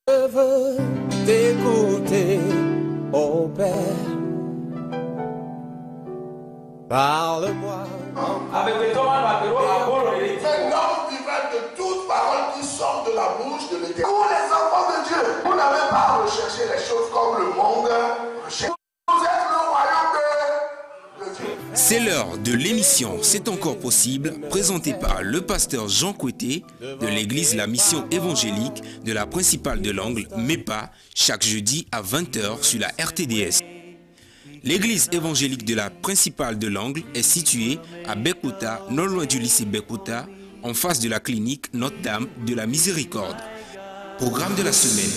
Je veux t'écouter, ô Père. Parle-moi. Mais l'homme vivant de toute parole qui sort de la bouche de l'Éternel. Vous les enfants de Dieu, vous n'avez pas à rechercher les choses comme le monde recherche. Vous êtes le royaume de Dieu. C'est l'heure de l'émission C'est encore possible, présentée par le pasteur Jean Coueté de l'église La Mission évangélique de la principale de l'Angle, MEPA, chaque jeudi à 20h sur la RTDS. L'église évangélique de la principale de l'Angle est située à Bekota, non loin du lycée Bekota, en face de la clinique Notre-Dame de la Miséricorde. Programme de la semaine.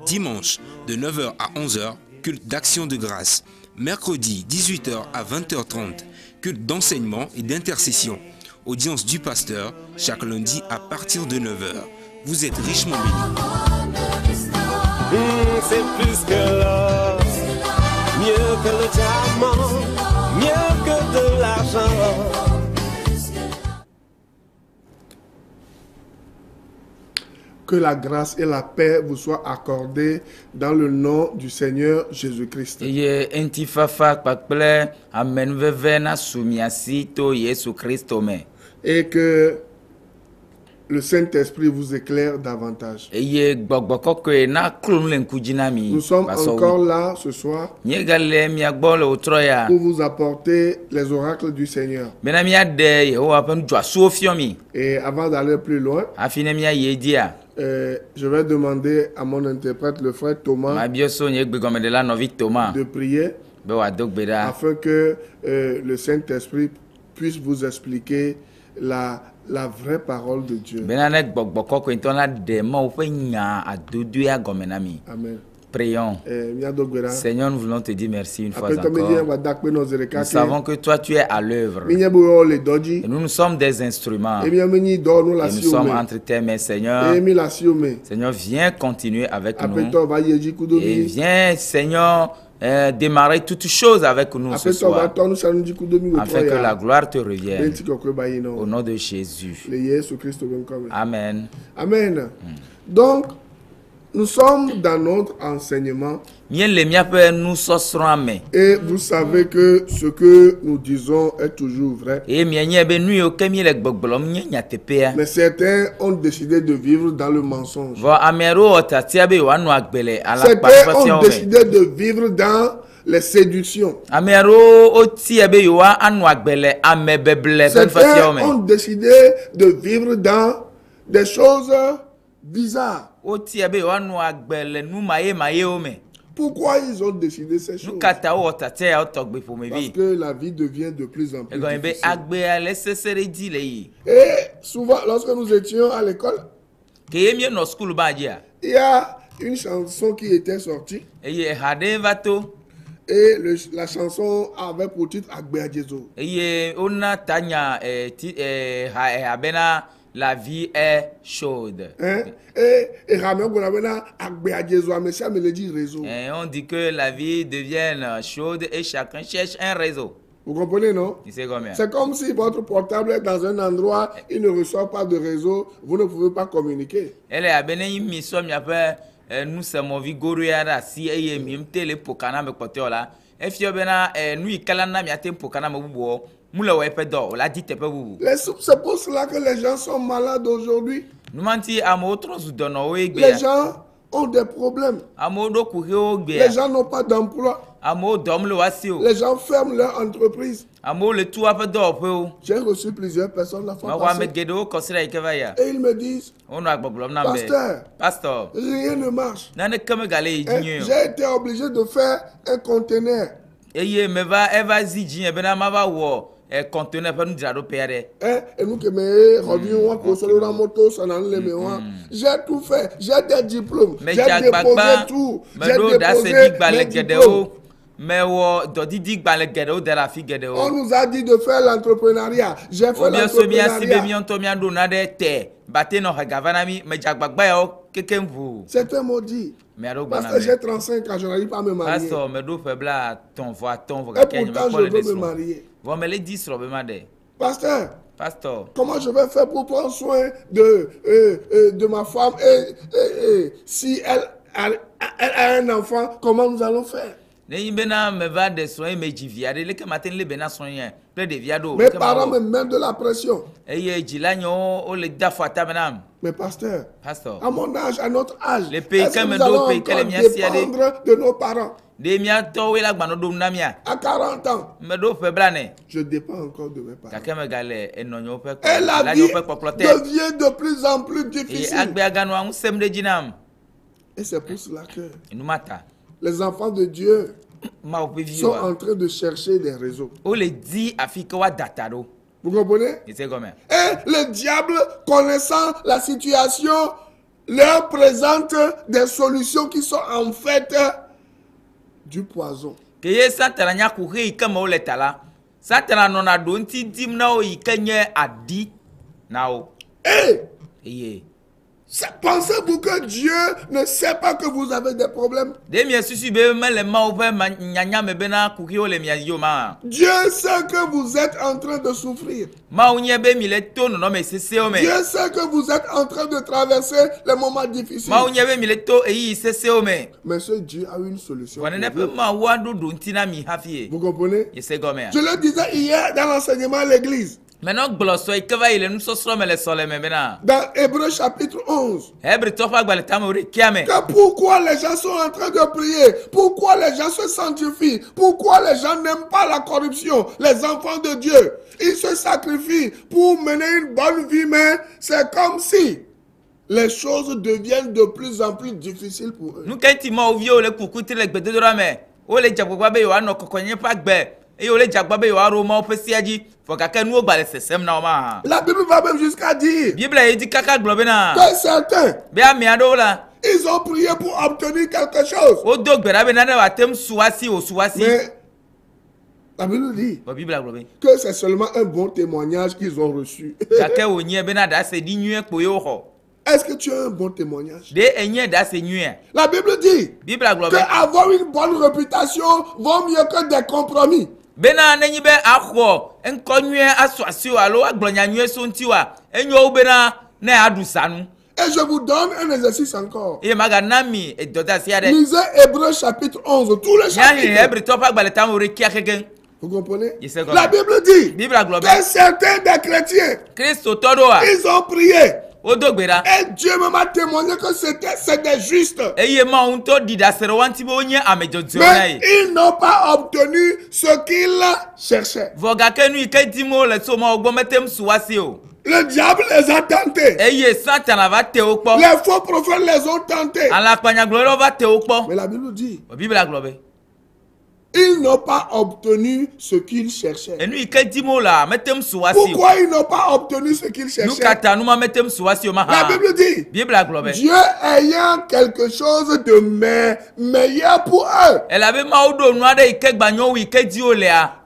Dimanche de 9h à 11h, culte d'action de grâce. Mercredi 18h à 20h30, culte d'enseignement et d'intercession. Audience du pasteur chaque lundi à partir de 9h. Vous êtes richement bénis. C'est plus que l'or, mieux que le diamant, mieux que de l'argent. Que la grâce et la paix vous soient accordées dans le nom du Seigneur Jésus-Christ. Ye entifafa kpakple amenuveve na sumiasi to Yesu Kristo me. Et que le Saint-Esprit vous éclaire davantage. Eye gbogbo kokoe na klonu le nkudina mi. Nous sommes encore là ce soir Nye gale mi agbo le otroya. pour vous apporter les oracles du Seigneur. Bena mi ade Yehowa pe ndzwa so fiomi. Et avant d'aller plus loin, Afine mi ayedia. je vais demander à mon interprète, le frère Thomas, Ma bioso nye gbegome de la novi Thomas. de prier Be wa dogbeda. afin que le Saint-Esprit puisse vous expliquer la vraie parole de Dieu. Bena ne gbogbo kokoe ntona de ma wo pe nya adodo ya gome na mi. Amen. Prions. Seigneur, nous voulons te dire merci une fois encore. Nous savons que toi, tu es à l'œuvre. Et nous sommes des instruments. Et nous sommes entre tes mains, Seigneur. Seigneur, viens continuer avec nous. Et viens, Seigneur, démarrer toutes choses avec nous ce soir. Afin que la gloire te revienne. Au nom de Jésus. Amen. Amen. Donc, nous sommes dans notre enseignement et vous savez que ce que nous disons est toujours vrai. Mais certains ont décidé de vivre dans le mensonge. Certains ont décidé de vivre dans les séductions. Certains ont décidé de vivre dans des choses bizarres. Pourquoi ils ont décidé ces choses? Parce que la vie devient de plus en plus difficile. Et souvent, lorsque nous étions à l'école, il y a une chanson qui était sortie. Et la chanson avait pour titre Agbe Jesu. La vie est chaude. Et on dit que la vie devient chaude et chacun cherche un réseau. Vous comprenez, non? C'est comme si votre portable est dans un endroit, il ne reçoit pas de réseau, vous ne pouvez pas communiquer. Nous sommes vigoreux si et télé pour canam là. Et si nous y calana pour canam c'est pour cela que les gens sont malades aujourd'hui. Les gens ont des problèmes. Les gens n'ont pas d'emploi. Les gens ferment leur entreprise. J'ai reçu plusieurs personnes la fois passée. Et ils me disent, Pasteur, rien ne marche. J'ai été obligé de faire un conteneur. Et nous qui me revions sur la moto, ça n'en les j'ai tout fait, j'ai des diplômes, j'ai déposé tout, j'ai déposé mes diplômes. On nous a dit de faire l'entrepreneuriat. J'ai fait l'entrepreneuriat. Certains m'ont dit, parce que j'ai 35 ans, je n'arrive pas à me marier. Et pourtant, je veux me marier. Pasteur, Pasteur. Comment je vais faire pour prendre soin de ma femme et si elle a un enfant, comment nous allons faire? Mes parents me mettent de la pression. Mais pasteur, à mon âge, à notre âge, est-ce que nous allons encore dépendre de nos parents? À 40 ans, je dépends encore de mes parents. Et la vie devient de plus en plus difficile. Et c'est pour cela que les enfants de Dieu sont en train de chercher des réseaux. Vous comprenez? Et le diable, connaissant la situation, leur présente des solutions qui sont en fait du poison. Et pensez-vous que Dieu ne sait pas que vous avez des problèmes? Dieu sait que vous êtes en train de souffrir. Dieu sait que vous êtes en train de traverser les moments difficiles. Mais ce Dieu a une solution. Vous comprenez? Je le disais hier dans l'enseignement à l'église. Dans Hébreux chapitre 11. Que pourquoi les gens sont en train de prier? Pourquoi les gens se sanctifient? Pourquoi les gens n'aiment pas la corruption? Les enfants de Dieu, ils se sacrifient pour mener une bonne vie, mais c'est comme si les choses deviennent de plus en plus difficiles pour eux. La Bible va même jusqu'à dire que certains, ils ont prié pour obtenir quelque chose. Mais la Bible dit que c'est seulement un bon témoignage qu'ils ont reçu. Est-ce que tu as un bon témoignage? La Bible dit qu'avoir une bonne réputation vaut mieux que des compromis. Et je vous donne un exercice encore. Lisez Hébreux chapitre 11, tous les chapitres. Vous comprenez? La Bible dit que certains des chrétiens, ils ont prié. Et Dieu m'a témoigné que c'est des justes. Mais ils n'ont pas obtenu ce qu'ils cherchaient. Le diable les a tentés. Les faux prophètes les ont tentés. Mais la Bible dit ils n'ont pas obtenu ce qu'ils cherchaient. Pourquoi ils n'ont pas obtenu ce qu'ils cherchaient? La Bible dit Dieu ayant quelque chose de meilleur pour eux.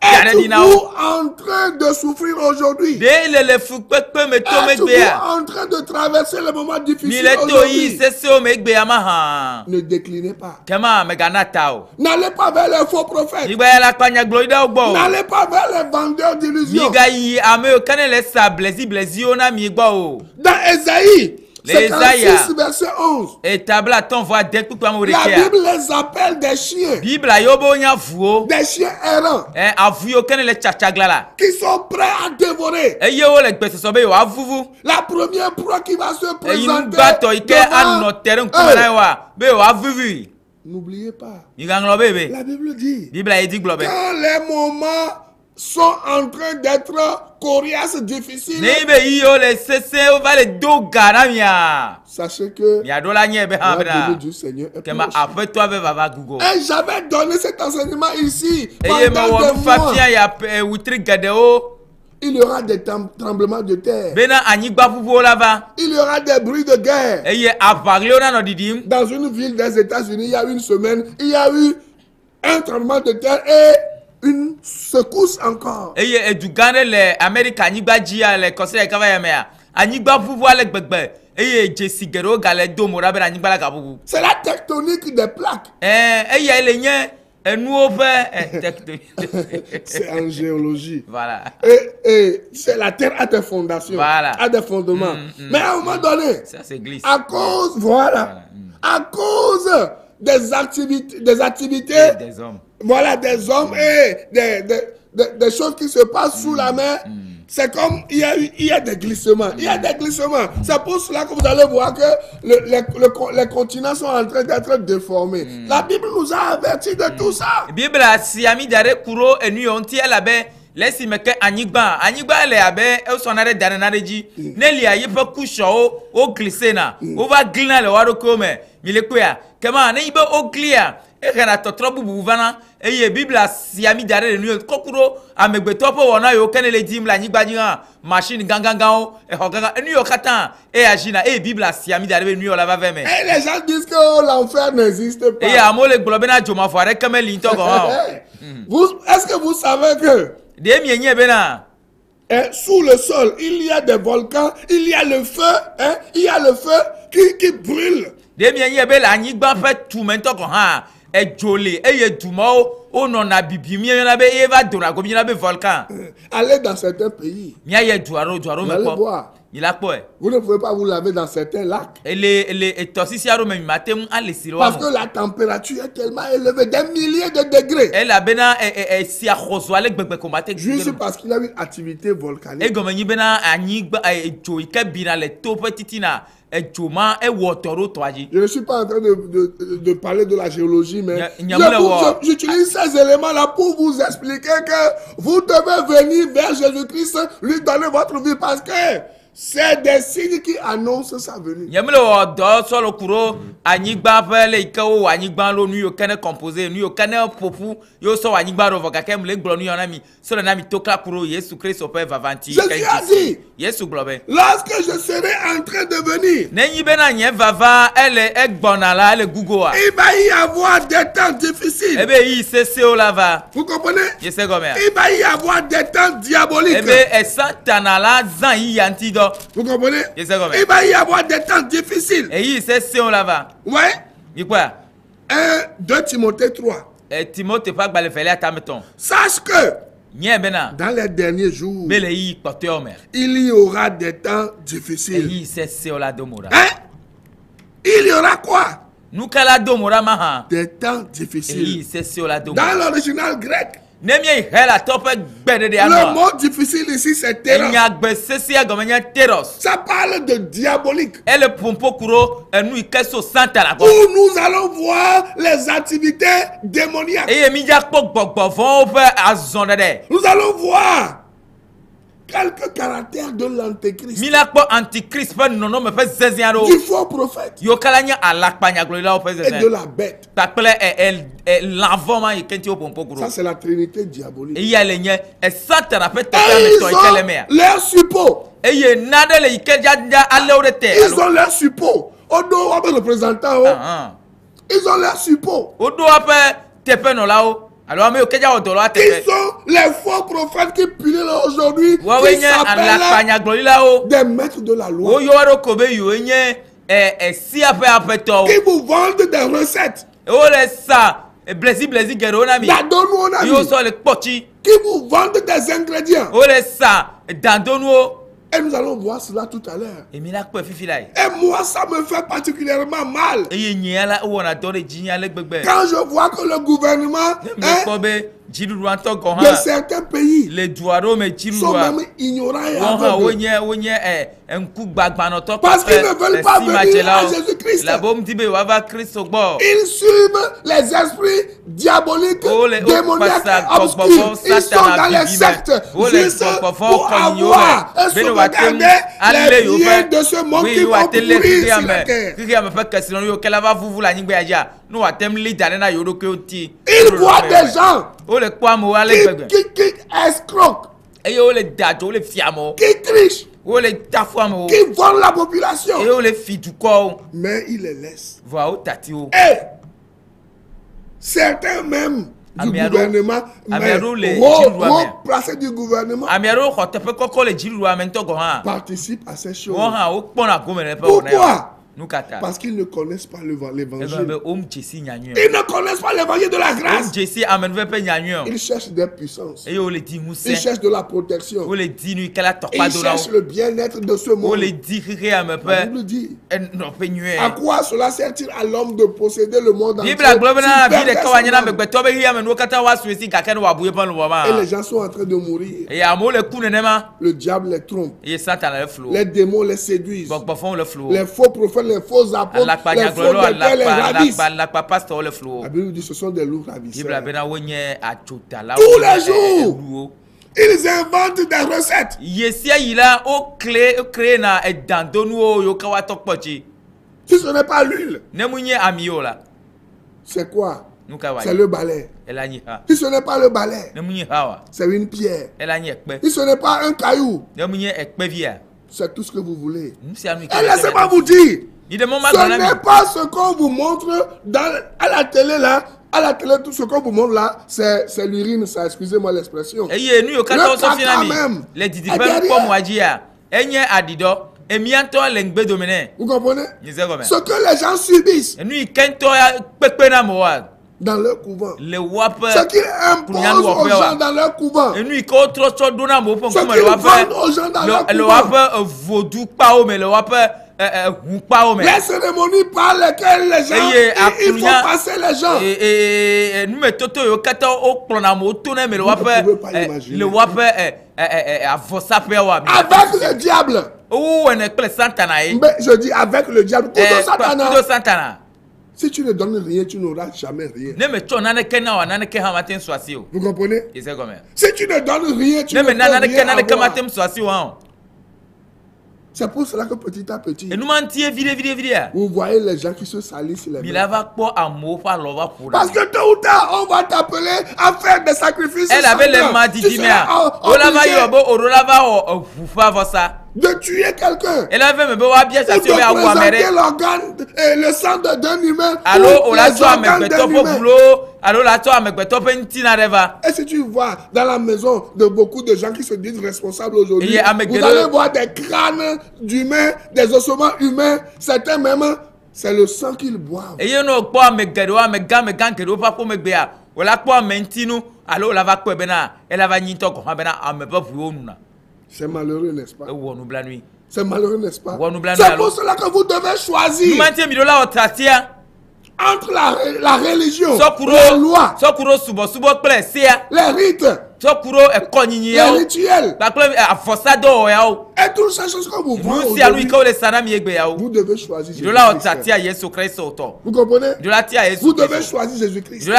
Êtes-vous en train de souffrir aujourd'hui? Êtes-vous en train de traverser le moment difficile aujourd'hui? Ne déclinez pas. N'allez pas vers les faux prophètes. N'allez pas vers les vendeurs d'illusions. Dans Ésaïe 56 verset 11, la Bible les appelle des chiens. Des chiens errants qui sont prêts à dévorer. La première proie qui va se présenter devant. N'oubliez pas. La Bible dit quand les moments sont en train d'être coriaces, difficiles, sachez que la venue du Seigneur est proche. Et j'avais donné cet enseignement ici pendant des mois. Il y aura des tremblements de terre. Il y aura des bruits de guerre. Dans une ville des États-Unis, il y a une semaine, il y a eu un tremblement de terre et une secousse encore. C'est la tectonique des plaques. C'est en géologie. Voilà. Et c'est la terre a des fondations, voilà. A des fondements. Mais à un moment donné, ça se glisse. À cause, voilà. À cause des activités des hommes. Voilà, des hommes et des choses qui se passent sous la mer. C'est comme il y a des glissements. Il y a des glissements. C'est pour cela que vous allez voir que les continents sont en train d'être déformés. La Bible nous a avertis de tout ça. Bible si ami dare kuro enu onti elabe lesi meke anigba le abe e so na re dare na reji neli aye fa kusho o glisena o va glina le waro kome milekuya kema na ibe o clear e kana totrobu buvana eye Bible si ami dare enu kokuro amegbeto po wona yo kenele dim la nigba jiran machine ganganga o e hogaga enu yo katan e agina e Bible si ami dare enu yo la va veme et les gens disent que l'enfer n'existe pas e amole globena joma fare kameli ntogo est-ce que vous savez que sous le sol, il y a des volcans, il y a le feu, il y a le feu qui brûle. Allez dans certains pays. Vous allez voir. Vous ne pouvez pas vous laver dans certains lacs. Parce que la température est tellement élevée, des milliers de degrés. Juste parce qu'il y a une activité volcanique. Je ne suis pas en train de parler de la géologie, mais j'utilise ces éléments-là pour vous expliquer que vous devez venir vers Jésus-Christ, lui donner votre vie parce que c'est des signes qui annoncent sa venue. Jésus a dit, lorsque je serai en train de venir, il va y avoir des temps difficiles. Vous comprenez? Il va y avoir des temps diaboliques. Vous comprenez? Il va y avoir des temps difficiles. Ouais. 2 Timothée 3. Sache que dans les derniers jours, il y aura des temps difficiles. Il y aura quoi? Des temps difficiles. Dans l'original grec, le mot difficile ici, c'est téros. Ça parle de diabolique. Où nous allons voir les activités démoniaques. Nous allons voir quelques caractères de l'antéchrist. Du faux prophète. Et de la bête. Ça, c'est la trinité diabolique. Et ils ont leurs suppôts. Ils ont leurs suppôts. Ils ont leurs suppôts. Ils sont les faux prophètes qui punissent aujourd'hui, qui s'appellent des maîtres de la loi, qui vous vendent des recettes, qui vous vendent des ingrédients. Et nous allons voir cela tout à l'heure. Et moi, ça me fait particulièrement mal. Quand je vois que le gouvernement de certains pays sont même ignorants et aveugles. Parce qu'ils ne veulent pas venir à Jésus-Christ. Ils suivent les esprits diaboliques, démoniaques, obscurs. Ils sont dans les sectes juste pour avoir et sauvegarder les biens de ce monde qui vont pourrir sur la terre. Ils voient des gens qui escroquent, qui trichent, qui volent la population, mais ils les laissent. Et certains même du gouvernement, placés du gouvernement, participent à ces choses. Pourquoi? Parce qu'ils ne connaissent pas l'évangile. Ils ne connaissent pas l'évangile de la grâce. Ils cherchent des puissances. Ils cherchent de la protection. Ils cherchent le bien-être de ce monde. La Bible dit, à quoi cela sert-il à l'homme de posséder le monde entier? Et les gens sont en train de mourir. Le diable les trompe. Les démons les séduisent. Les faux prophètes, les faux apôtres, les faux docteurs les ravissent. La Bible dit ce sont des loups ravisseurs. Tous les jours, ils inventent des recettes. Si ce n'est pas l'huile, c'est quoi? C'est le balai. Si ce n'est pas le balai, c'est une pierre. Si ce n'est pas un caillou, c'est tout ce que vous voulez. Et laissez-moi vous dire, ce n'est pas ce qu'on vous montre à la télé là. À la télé, tout ce qu'on vous montre là, c'est l'urine, ça, excusez-moi l'expression. Le caca même. Vous comprenez? Ce que les gens subissent dans leur couvent, ce qu'ils imposent aux gens dans leur couvent, ce qu'ils vendent aux gens dans leur couvent, les cérémonies par lesquelles les gens, il faut passer les gens. Vous ne pouvez pas l'imaginer. Avec le diable. Mais je dis avec le diable. Si tu ne donnes rien, tu n'auras jamais rien. Vous comprenez? Si tu ne donnes rien, tu n'auras rien. C'est pour cela que petit à petit, vous voyez les gens qui se salissent les mains. Parce que tôt ou tard, on va t'appeler à faire des sacrifices. Tu seras de tuer quelqu'un. Ou de présenter l'organe, le sang d'un humain. Et si tu vois dans la maison de beaucoup de gens qui se disent responsables aujourd'hui, vous allez voir des crânes d'humains, des ossements humains, certains même, c'est le sang qu'ils boivent. C'est malheureux, n'est-ce pas? C'est malheureux, n'est-ce pas? C'est pour cela que vous devez choisir entre la religion, la loi, les rites, les rituels, et toutes ces choses que vous voyez aujourd'hui, vous devez choisir Jésus-Christ. Vous comprenez? Vous devez choisir Jésus-Christ.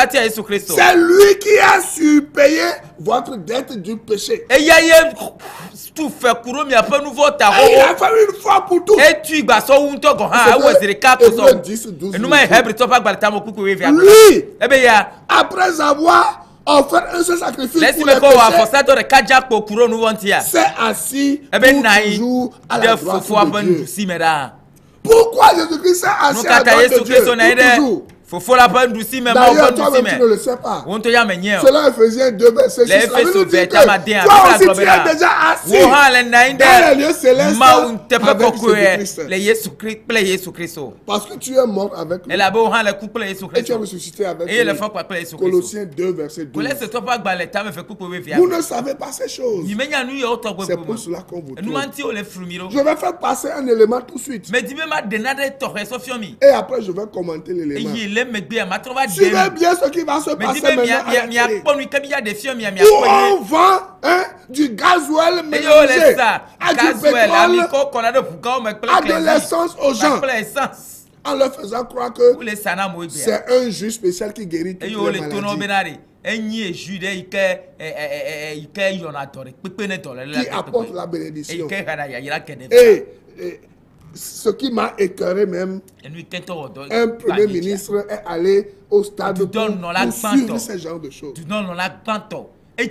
C'est lui qui a su payer votre dette du péché. Et il a fait une fois pour toutes. Lui, après avoir offert un seul sacrifice pour les péchés, s'est assis pour toujours à la droite de Dieu. Pourquoi Jésus-Christ s'est assis à la droite de Dieu pour toujours? D'ailleurs, toi-même, tu ne le sais pas. Cela Ephésiens 2, verset 6. La Bible nous dit que toi aussi, tu es déjà assis dans les lieux célestes avec Jésus-Christ. Parce que tu es mort avec lui. Et tu es ressuscité avec lui. Colossiens 2, verset 12. Vous ne savez pas ces choses. C'est pour cela qu'on vous trouve. Je vais faire passer un élément tout de suite. Et après, je vais commenter l'élément. Suivez bien ce qui va se passer maintenant où on vend du gasoil mélangé à du pétrole, à de l'essence aux gens, en leur faisant croire que c'est un jus spécial qui guérit toutes les maladies, qui apporte la bénédiction. Et ce qui m'a écœuré même, un premier ministre est allé au stade pour suivre ce genre de choses. Et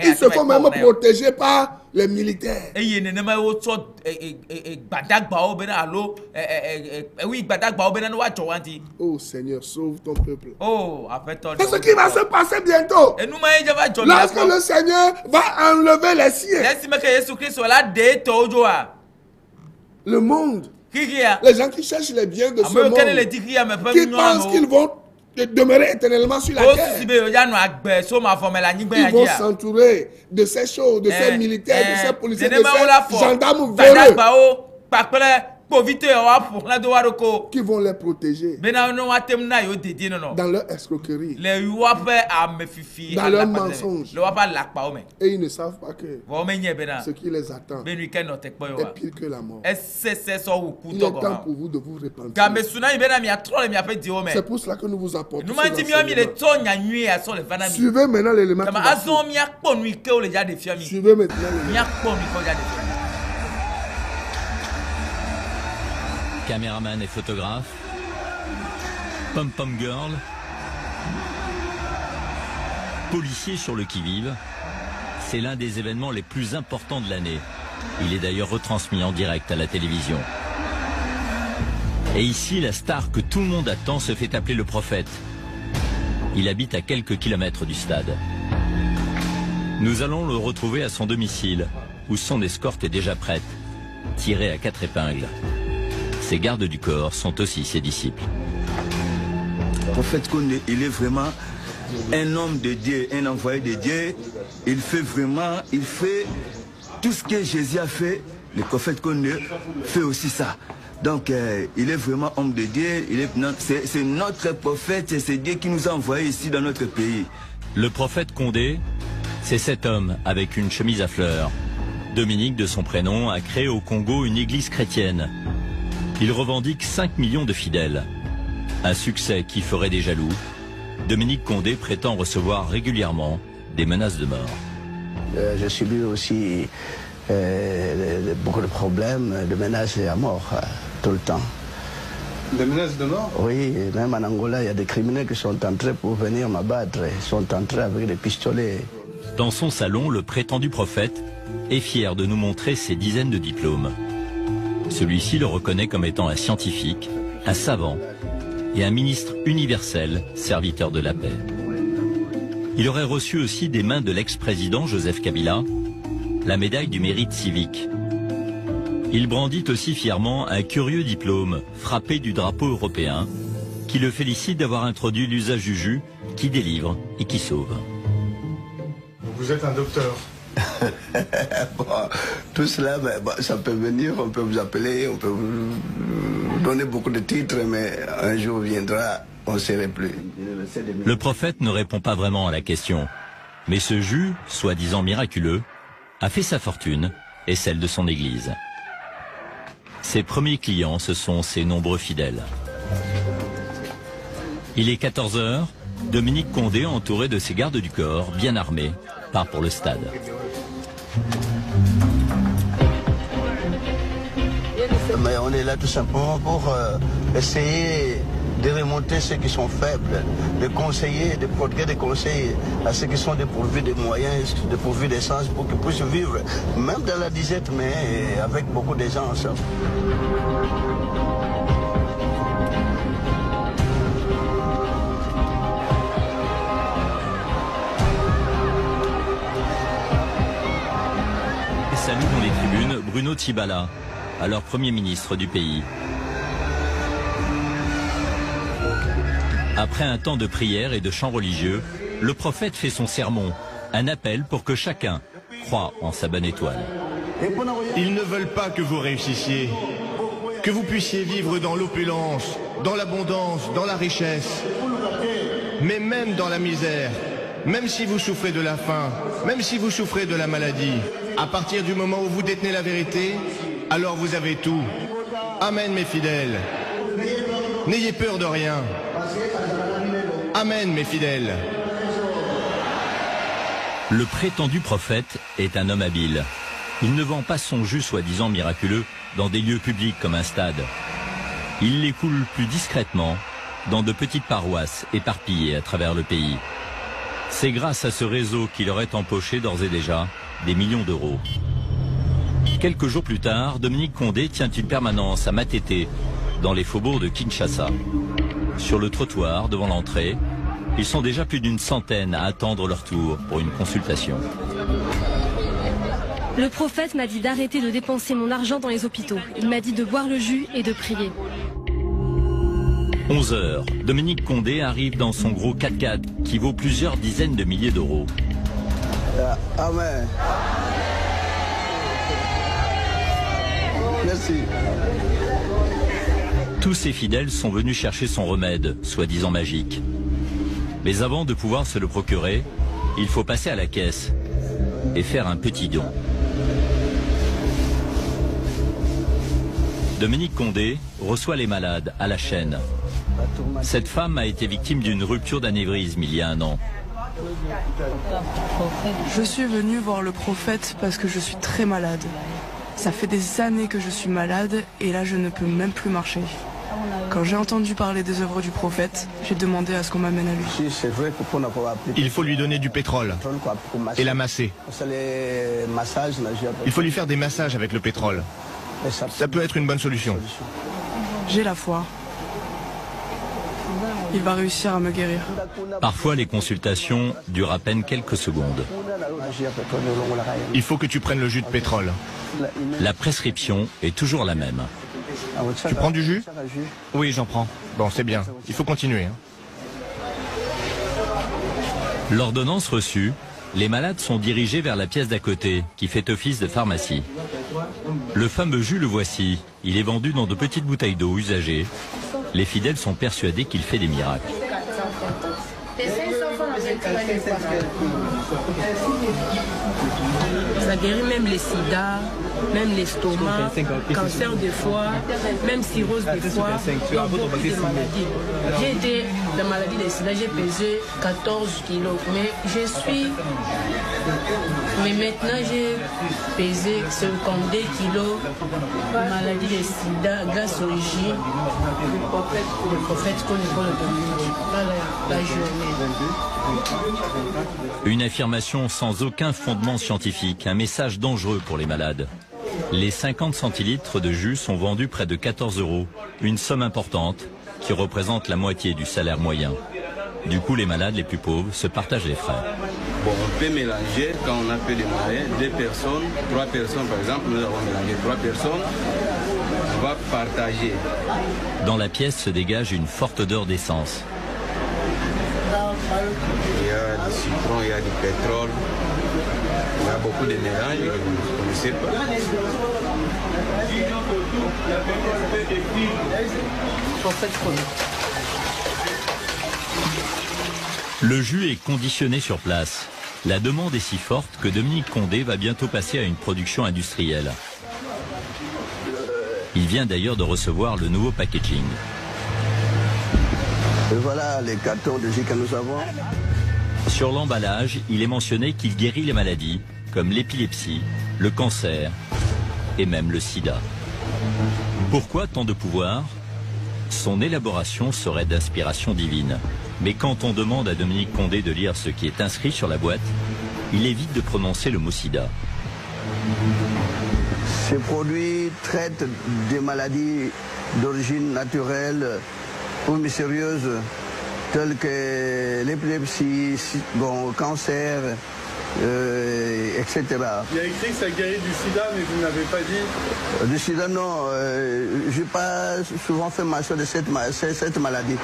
ils se font même protéger par les militaires. Oh Seigneur, sauve ton peuple. C'est ce qui va se passer bientôt. Lorsque le Seigneur va enlever les siens. Le monde. Les gens qui cherchent les biens de ce monde. Qui pensent qu'ils vont demeurer éternellement sur la terre. Ils vont s'entourer de ces choses, de ces militaires, de ces policiers, de ces gendarmes véreux qui vont les protéger dans leur escroquerie, dans leurs mensonges. Et ils ne savent pas que ce qui les attend est pire que la mort. Il est temps pour vous de vous repentir. C'est pour cela que nous vous apportons cela. Suivez maintenant l'élément qui va suivre. Suivez maintenant l'élément. Caméraman et photographe, Pom Pom Girl, policier sur le qui-vive, c'est l'un des événements les plus importants de l'année. Il est d'ailleurs retransmis en direct à la télévision. Et ici, la star que tout le monde attend se fait appeler le prophète. Il habite à quelques kilomètres du stade. Nous allons le retrouver à son domicile, où son escorte est déjà prête, tirée à 4 épingles. Ses gardes du corps sont aussi ses disciples. Le prophète Kondé, il est vraiment un homme de Dieu, un envoyé de Dieu. Il fait tout ce que Jésus a fait. Le prophète Kondé fait aussi ça. Donc il est vraiment homme de Dieu. C'est notre prophète, c'est Dieu qui nous a envoyés ici dans notre pays. Le prophète Kondé, c'est cet homme avec une chemise à fleurs. Dominique, de son prénom, a créé au Congo une église chrétienne. Il revendique 5 millions de fidèles. Un succès qui ferait des jaloux. Dominique Kondé prétend recevoir régulièrement des menaces de mort. J'ai subi aussi beaucoup de problèmes, de menaces à mort, tout le temps. Des menaces de mort? Oui, même en Angola, il y a des criminels qui sont entrés pour venir m'abattre. Ils sont entrés avec des pistolets. Dans son salon, le prétendu prophète est fier de nous montrer ses dizaines de diplômes. Celui-ci le reconnaît comme étant un scientifique, un savant et un ministre universel, serviteur de la paix. Il aurait reçu aussi des mains de l'ex-président Joseph Kabila la médaille du mérite civique. Il brandit aussi fièrement un curieux diplôme frappé du drapeau européen qui le félicite d'avoir introduit l'usage du jus qui délivre et qui sauve. Vous êtes un docteur. Bon, tout cela, ça peut venir, on peut vous appeler, on peut vous donner beaucoup de titres, mais un jour viendra, on ne saurait plus. Le prophète ne répond pas vraiment à la question, mais ce jus, soi-disant miraculeux, a fait sa fortune et celle de son église. Ses premiers clients, ce sont ses nombreux fidèles. Il est 14 h, Dominique Kondé, entouré de ses gardes du corps, bien armés, part pour le stade. Mais on est là tout simplement pour essayer de remonter ceux qui sont faibles, de conseiller, de prodiguer des conseils à ceux qui sont dépourvus de moyens, dépourvus d'essence pour qu'ils puissent vivre, même dans la disette, mais avec beaucoup d'aisance. Salue dans les tribunes Bruno Tshibala, alors Premier ministre du pays. Après un temps de prière et de chants religieux, le prophète fait son sermon, un appel pour que chacun croie en sa bonne étoile. Ils ne veulent pas que vous réussissiez, que vous puissiez vivre dans l'opulence, dans l'abondance, dans la richesse, mais même dans la misère. Même si vous souffrez de la faim, même si vous souffrez de la maladie, à partir du moment où vous détenez la vérité, alors vous avez tout. Amen mes fidèles. N'ayez peur de rien. Amen mes fidèles. Le prétendu prophète est un homme habile. Il ne vend pas son jus soi-disant miraculeux dans des lieux publics comme un stade. Il l'écoule plus discrètement dans de petites paroisses éparpillées à travers le pays. C'est grâce à ce réseau qu'il aurait empoché d'ores et déjà des millions d'euros. Quelques jours plus tard, Dominique Kondé tient une permanence à Matete, dans les faubourgs de Kinshasa. Sur le trottoir, devant l'entrée, ils sont déjà plus d'une centaine à attendre leur tour pour une consultation. Le prophète m'a dit d'arrêter de dépenser mon argent dans les hôpitaux. Il m'a dit de boire le jus et de prier. 11 heures, Dominique Condé arrive dans son gros 4x4 qui vaut plusieurs dizaines de milliers d'euros. Amen. Merci. Tous ses fidèles sont venus chercher son remède, soi-disant magique. Mais avant de pouvoir se le procurer, il faut passer à la caisse et faire un petit don. Dominique Condé reçoit les malades à la chaîne. Cette femme a été victime d'une rupture d'anévrisme il y a 1 an. Je suis venue voir le prophète parce que je suis très malade. Ça fait des années que je suis malade et là je ne peux même plus marcher. Quand j'ai entendu parler des œuvres du prophète, j'ai demandé à ce qu'on m'amène à lui. Il faut lui donner du pétrole et la masser. Il faut lui faire des massages avec le pétrole. Ça peut être une bonne solution. J'ai la foi. Il va réussir à me guérir. Parfois, les consultations durent à peine quelques secondes. Il faut que tu prennes le jus de pétrole. La prescription est toujours la même. Tu prends du jus? Oui, j'en prends. Bon, c'est bien. Il faut continuer. L'ordonnance reçue, les malades sont dirigés vers la pièce d'à côté, qui fait office de pharmacie. Le fameux jus, le voici. Il est vendu dans de petites bouteilles d'eau usagées. Les fidèles sont persuadés qu'il fait des miracles. Ça guérit même les sida, même l'estomac, cancer de foie, même cirrhose de foie, donc beaucoup de maladies. J'ai été la maladie des sida, j'ai pesé 14 kilos, mais maintenant j'ai pesé 52 kilos, maladie des sida grâce au J, le prophète qu'on écoute le Dominique, la journée. Une affirmation sans aucun fondement scientifique, un message dangereux pour les malades. Les 50 centilitres de jus sont vendus près de 14 €, une somme importante qui représente la moitié du salaire moyen. Du coup, les malades les plus pauvres se partagent les frais. Bon, on peut mélanger quand on a fait démarrer 2 personnes, 3 personnes par exemple, nous avons mélangé 3 personnes, on va partager. Dans la pièce se dégage une forte odeur d'essence. Il y a du citron, il y a du pétrole, il y a beaucoup de mélanges que vous ne connaissez pas. Le jus est conditionné sur place. La demande est si forte que Dominique Condé va bientôt passer à une production industrielle. Il vient d'ailleurs de recevoir le nouveau packaging. Et voilà les cartons de jus que nous avons. Sur l'emballage, il est mentionné qu'il guérit les maladies, comme l'épilepsie, le cancer et même le sida. Pourquoi tant de pouvoir? Son élaboration serait d'inspiration divine. Mais quand on demande à Dominique Condé de lire ce qui est inscrit sur la boîte, il évite de prononcer le mot sida. Ces produits traitent des maladies d'origine naturelle ou mystérieuse, telles que l'épilepsie, le cancer, etc. Il y a écrit que ça guérit du sida, mais vous n'avez pas dit... Du sida, non. Je n'ai pas souvent fait mention de cette maladie.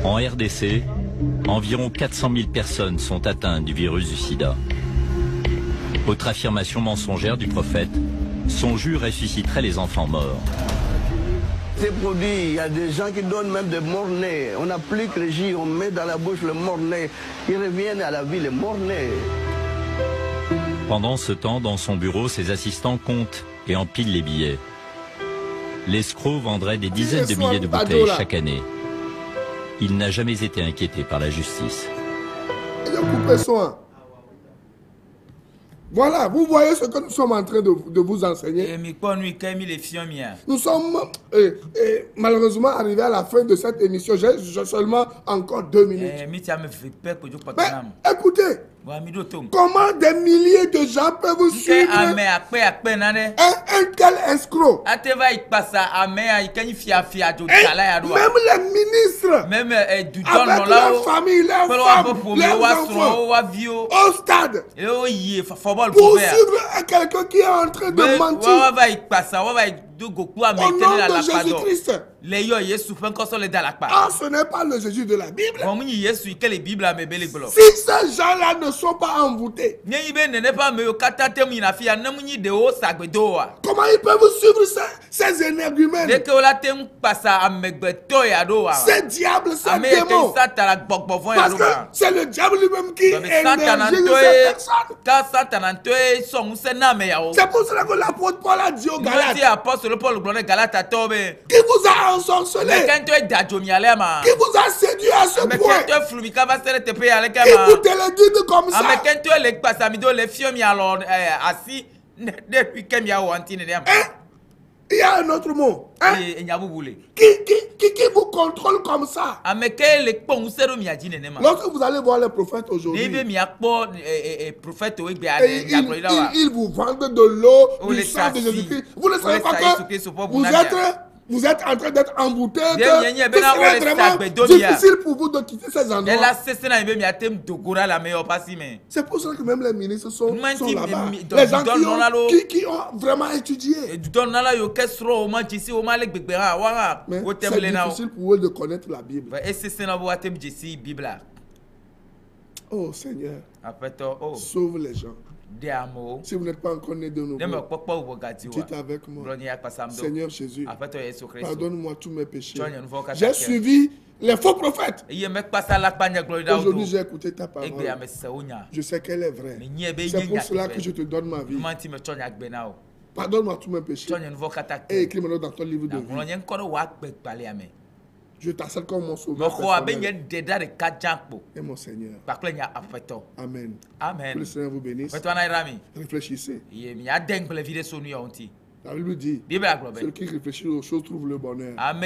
En RDC, environ 400 000 personnes sont atteintes du virus du sida. Autre affirmation mensongère du prophète, son jus ressusciterait les enfants morts. Ces produits, il y a des gens qui donnent même des morts-nés. On applique le jus, on met dans la bouche le mort-né. Ils reviennent à la vie, les morts-nés. Pendant ce temps, dans son bureau, ses assistants comptent et empilent les billets. L'escroc vendrait des dizaines de milliers de bouteilles chaque année. Il n'a jamais été inquiété par la justice. Voilà, vous voyez ce que nous sommes en train de vous enseigner. Nous sommes malheureusement arrivés à la fin de cette émission. J'ai seulement encore 2 minutes. Mais écoutez, Comment des milliers de gens peuvent suivre un tel escroc? Et même les ministres, avec leur famille, leurs femmes, leurs enfants, au stade, pour suivre quelqu'un qui est en train de mentir au nom de Jésus-Christ. Ah, ce n'est pas le Jésus de la Bible. Si ces gens-là ne sont pas envoûtés, comment ils peuvent suivre ces énergumènes, ces diables, ces démons? Parce que c'est le diable lui-même qui énergise ces personnes. C'est pour cela que l'apôtre Paul a dit aux Galates, qui vous a ensorcelé, qui vous a séduit à ce point, qui vous téléguide comme ça. Il y a un autre mot, hein? Qui vous contrôle comme ça. Lorsque vous allez voir les prophètes aujourd'hui, ils vous vendent de l'eau, du sang de Jésus-Christ. Vous ne savez pas que vous êtes en train d'être embouté, que ce serait vraiment difficile pour vous de quitter ces endroits. C'est pour ça que même les ministres sont là-bas. Les gens qui ont vraiment étudié. Mais c'est difficile pour eux de connaître la Bible. Oh Seigneur, sauve les gens. Si vous n'êtes pas encore né de nouveau, dites avec moi, Seigneur Jésus, pardonne-moi tous mes péchés. J'ai suivi les faux prophètes. Aujourd'hui, j'ai écouté ta parole. Je sais qu'elle est vraie. C'est pour cela que je te donne ma vie. Pardonne-moi tous mes péchés. Et écris-moi dans ton livre de vie. Je t'assure comme mon sauveur personnel. Et mon Seigneur. Amen. Que le Seigneur vous bénisse. Réfléchissez. La Bible dit, celui qui réfléchit aux choses trouve le bonheur. À la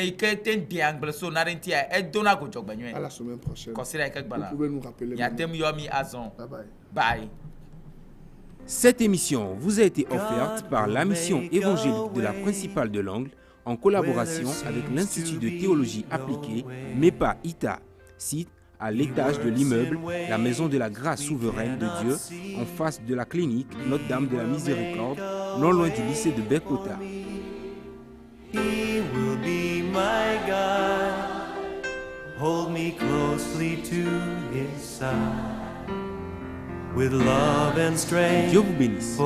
semaine prochaine. Vous pouvez nous rappeler. Bye bye. Bye. Cette émission vous a été offerte par la mission évangélique de la principale de l'Angle, en collaboration avec l'Institut de théologie appliquée MEPA ITA, site à l'étage de l'immeuble La Maison de la Grâce Souveraine de Dieu, en face de la clinique Notre-Dame de la Miséricorde, non loin du lycée de Bekota. He will be my God. Hold me closely to his side. With love and strength. Dieu vous bénisse.